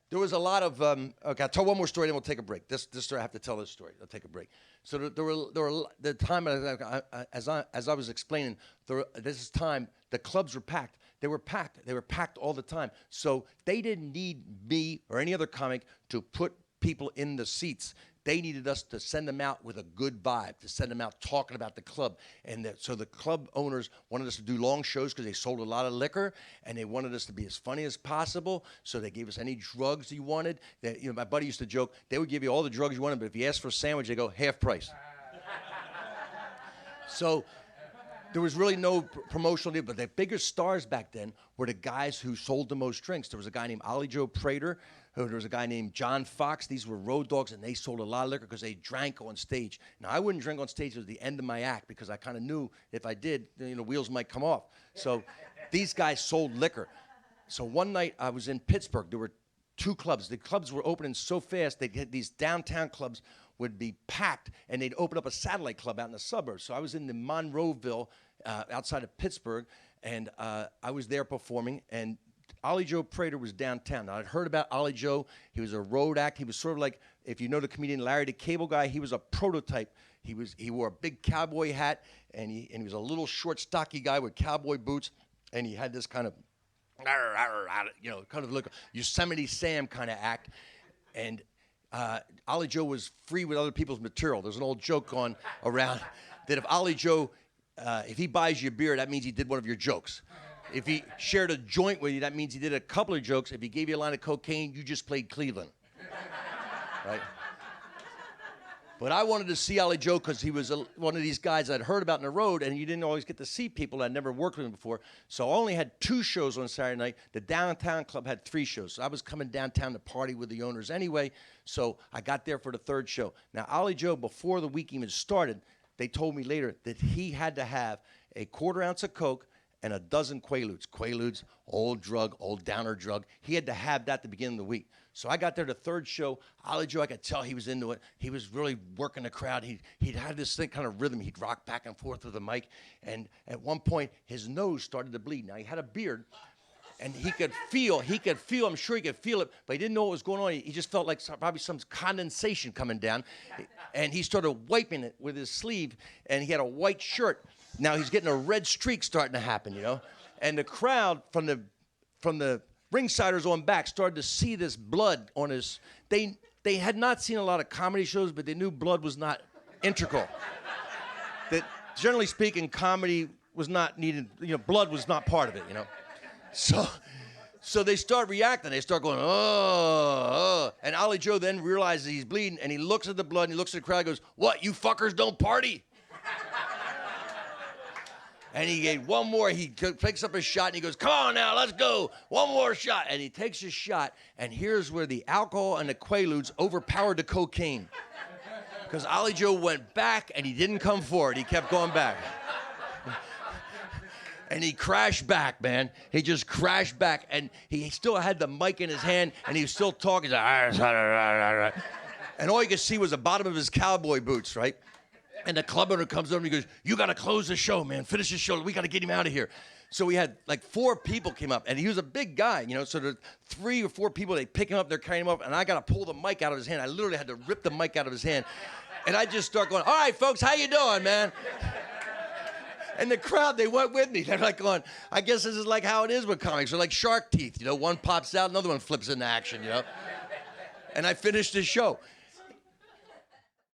There was a lot of okay. I'll tell one more story, then we'll take a break. This story I have to tell this story. I'll take a break. So there were the time as I was explaining. This is time the clubs were packed. They were packed. They were packed all the time. So they didn't need me or any other comic to put people in the seats. They needed us to send them out with a good vibe, to send them out talking about the club. And so the club owners wanted us to do long shows because they sold a lot of liquor, and they wanted us to be as funny as possible. So they gave us any drugs you wanted. My buddy used to joke, they would give you all the drugs you wanted, but if you asked for a sandwich, they go, half price. So there was really no promotional deal, but the biggest stars back then were the guys who sold the most drinks. There was a guy named Ollie Joe Prater. There was a guy named John Fox. These were road dogs, and they sold a lot of liquor because they drank on stage. Now, I wouldn't drink on stage at the end of my act because I kind of knew if I did, wheels might come off. So these guys sold liquor. So one night I was in Pittsburgh. There were 2 clubs. The clubs were opening so fast, these downtown clubs would be packed, and they'd open up a satellite club out in the suburbs. So I was in the Monroeville outside of Pittsburgh, and I was there performing, and Ollie Joe Prater was downtown. Now, I'd heard about Ollie Joe. He was a road act. He was sort of like, if you know the comedian Larry the Cable Guy, he was a prototype. He wore a big cowboy hat, and he was a little short, stocky guy with cowboy boots, and he had this kind of, kind of look Yosemite Sam kind of act. And Ollie Joe was free with other people's material. There's an old joke going around that if Ollie Joe, if he buys you a beer, that means he did one of your jokes. If he shared a joint with you, that means he did a couple of jokes. If he gave you a line of cocaine, you just played Cleveland. Right? But I wanted to see Ollie Joe because he was one of these guys I'd heard about in the road, and you didn't always get to see people. I'd never worked with him before. So I only had 2 shows on Saturday night. The downtown club had 3 shows. So I was coming downtown to party with the owners anyway. So I got there for the 3rd show. Now, Ollie Joe, before the week even started, they told me later that he had to have a 1/4 ounce of Coke and a dozen Quaaludes. Quaaludes, old drug, old downer drug. He had to have that at the beginning of the week. So I got there the 3rd show. Ollie Joe, I could tell he was into it. He was really working the crowd. He'd had this thing kind of rhythm. He'd rock back and forth with the mic. And at one point, his nose started to bleed. Now, he had a beard, and he could feel, I'm sure he could feel it, but he didn't know what was going on. He just felt like probably some condensation coming down. And he started wiping it with his sleeve, and he had a white shirt. Now he's getting a red streak starting to happen, And the crowd from the ringsiders on back started to see this blood on his. They had not seen a lot of comedy shows, but they knew blood was not integral. That generally speaking, comedy was not needed. Blood was not part of it. So they start reacting. They start going, oh. And Ollie Joe then realizes he's bleeding, and he looks at the blood, and he looks at the crowd and goes, "What, you fuckers don't party?" And he gave one more. He picks up a shot, and he goes, "Come on now, let's go. One more shot." And he takes his shot, and here's where the alcohol and the Quaaludes overpowered the cocaine. Because Ollie Joe went back, and he didn't come forward. He kept going back. And he crashed back, man. He just crashed back, and he still had the mic in his hand, and he was still talking. And all you could see was the bottom of his cowboy boots, right? And the club owner comes over and he goes, "You got to close the show, man. Finish the show. We got to get him out of here." So we had like 4 people came up, and he was a big guy, So there 3 or 4 people, they pick him up, they're carrying him up, and I got to pull the mic out of his hand. I literally had to rip the mic out of his hand. And I just start going, "All right, folks, how you doing, man?" And the crowd, they went with me. They're like going, I guess this is like how it is with comics. They're like shark teeth, One pops out, another one flips into action, And I finished the show.